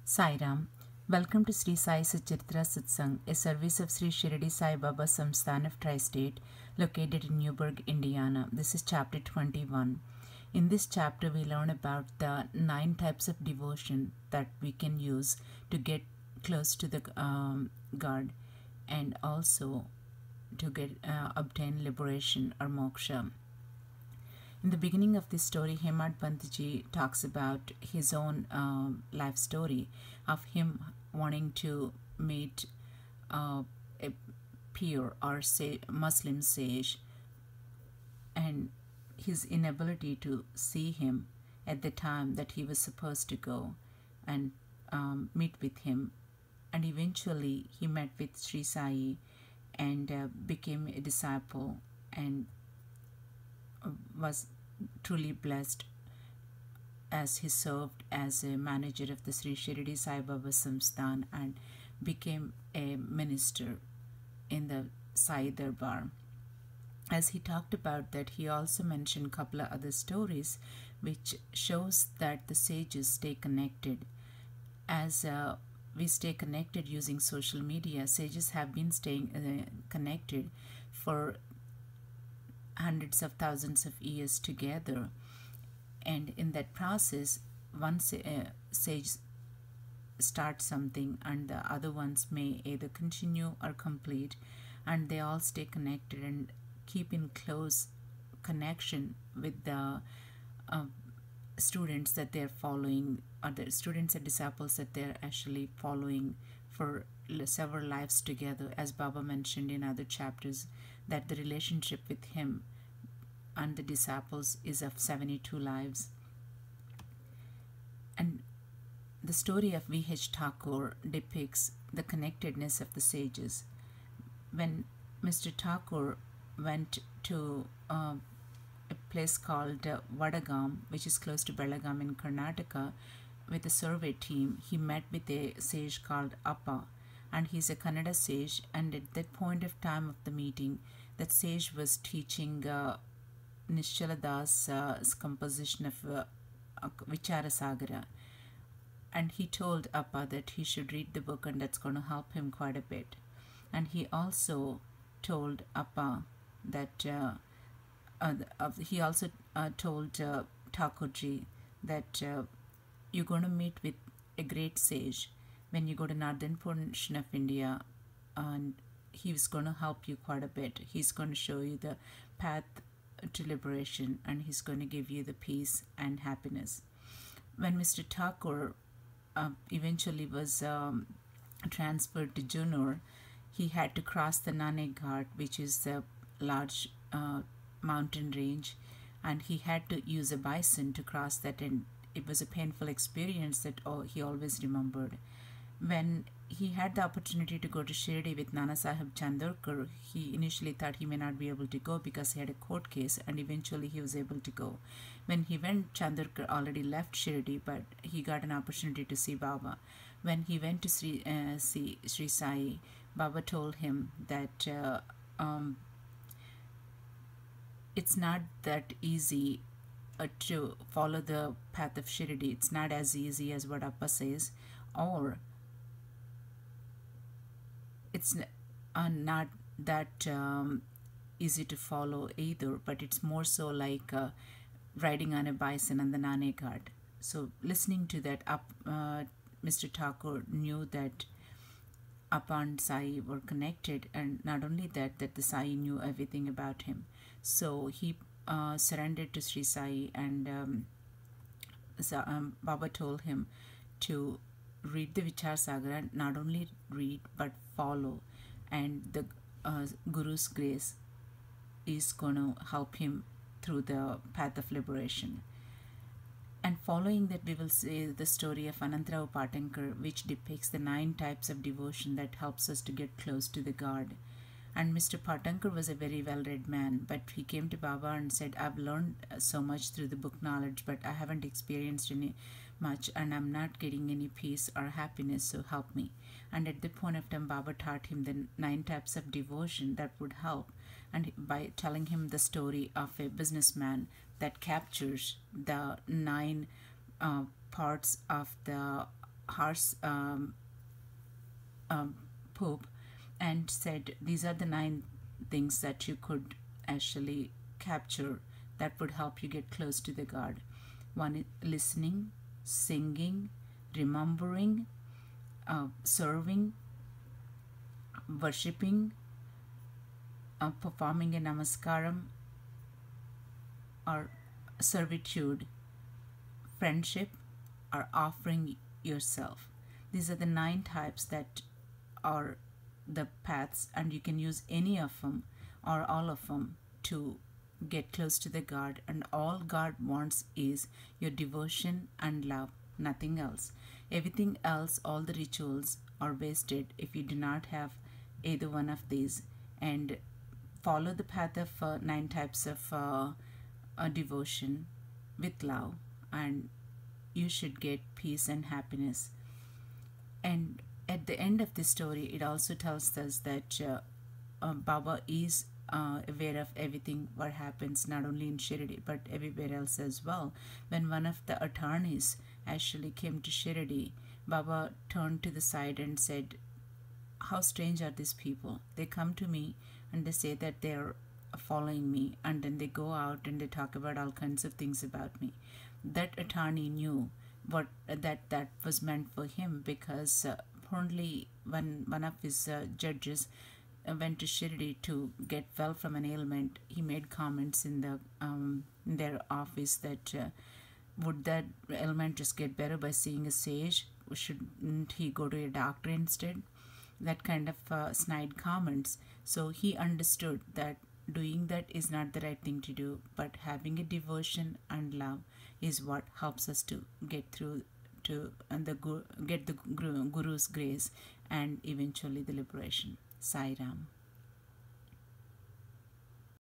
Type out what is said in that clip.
Saidham, welcome to Sri Sai Satcharithra Satsang, a service of Sri Shirdi Sai Baba Samsthan of Tri-State, located in Newburgh, Indiana. This is chapter 21. In this chapter, we learn about the 9 types of devotion that we can use to get close to the God, and also to obtain liberation or moksha. In the beginning of this story, Hemad Pantji talks about his own life story of him wanting to meet a pure or Muslim sage, and his inability to see him at the time that he was supposed to go and meet with him. And eventually he met with Sri Sai and became a disciple and was truly blessed as he served as a manager of the Sri Shirdi Sai Baba Samsthan and became a minister in the Sai Darbar. As he talked about that, he also mentioned a couple of other stories which shows that the sages stay connected. As we stay connected using social media, sages have been staying connected for hundreds of thousands of years together, and in that process one sage starts something and the other ones may either continue or complete, and they all stay connected and keep in close connection with the students that they're following, or the students and disciples that they're actually following for several lives together. As Baba mentioned in other chapters, that the relationship with him and the disciples is of 72 lives. And the story of V.H. Thakur depicts the connectedness of the sages. When Mr. Thakur went to a place called Vadagam, which is close to Belagaum in Karnataka, with a survey team, he met with a sage called Appa, and he's a Kannada sage. And at that point of time of the meeting, that sage was teaching Nischala Das' composition of Vichara Sagara, and he told Appa that he should read the book and that's going to help him quite a bit. And he also told Appa that he also told Thakurji that you're going to meet with a great sage when you go to northern portion of India, and he's going to help you quite a bit. He's going to show you the path to liberation, and he's going to give you the peace and happiness. When Mr. Thakur eventually was transferred to Junur, he had to cross the Nane Ghat, which is a large mountain range, and he had to use a bison to cross that, and it was a painful experience that he always remembered. When he had the opportunity to go to Shirdi with Nana Sahib Chandorkar, he initially thought he may not be able to go because he had a court case, and eventually he was able to go. When he went, Chandorkar already left Shirdi, but he got an opportunity to see Baba. When he went to see Sri Sai, Baba told him that it's not that easy to follow the path of Shirdi. It's not as easy as what Appa says, or it's not that easy to follow either, but it's more so like riding on a bison on the Nane Ghat. So listening to that, Mr. Thakur knew that Appa and Sai were connected, and not only that, that the Sai knew everything about him. So he surrendered to Sri Sai, and Baba told him to read the Vichar Sagara, not only read but follow, and the Guru's grace is going to help him through the path of liberation. And following that, we will see the story of Anantarao Patankar, which depicts the 9 types of devotion that helps us to get close to the God. And Mr. Patankar was a very well-read man, but he came to Baba and said, I've learned so much through the book knowledge, but I haven't experienced any much, and I'm not getting any peace or happiness, so help me. And at that point of time, Baba taught him the 9 types of devotion that would help, and by telling him the story of a businessman that captures the 9 parts of the horse poop and said these are the 9 things that you could actually capture that would help you get close to the God. One is listening, singing, remembering, serving, worshipping, performing a namaskaram or servitude, friendship, or offering yourself. These are the 9 types that are the paths, and you can use any of them or all of them to get close to the God. And all God wants is your devotion and love, nothing else. Everything else, all the rituals are wasted if you do not have either one of these. And follow the path of 9 types of devotion with love, and you should get peace and happiness. And at the end of the story, it also tells us that Baba is aware of everything what happens, not only in Shirdi but everywhere else as well. When one of the attorneys actually came to Shirdi, Baba turned to the side and said, how strange are these people? They come to me and they say that they're following me, and then they go out and they talk about all kinds of things about me. That attorney knew what that was meant for him, because apparently when one of his judges went to Shirdi to get well from an ailment, he made comments in their office that would that ailment just get better by seeing a sage? Shouldn't he go to a doctor instead? That kind of snide comments. So he understood that doing that is not the right thing to do, but having a devotion and love is what helps us to get through to get the Guru's grace and eventually the liberation. Saidham.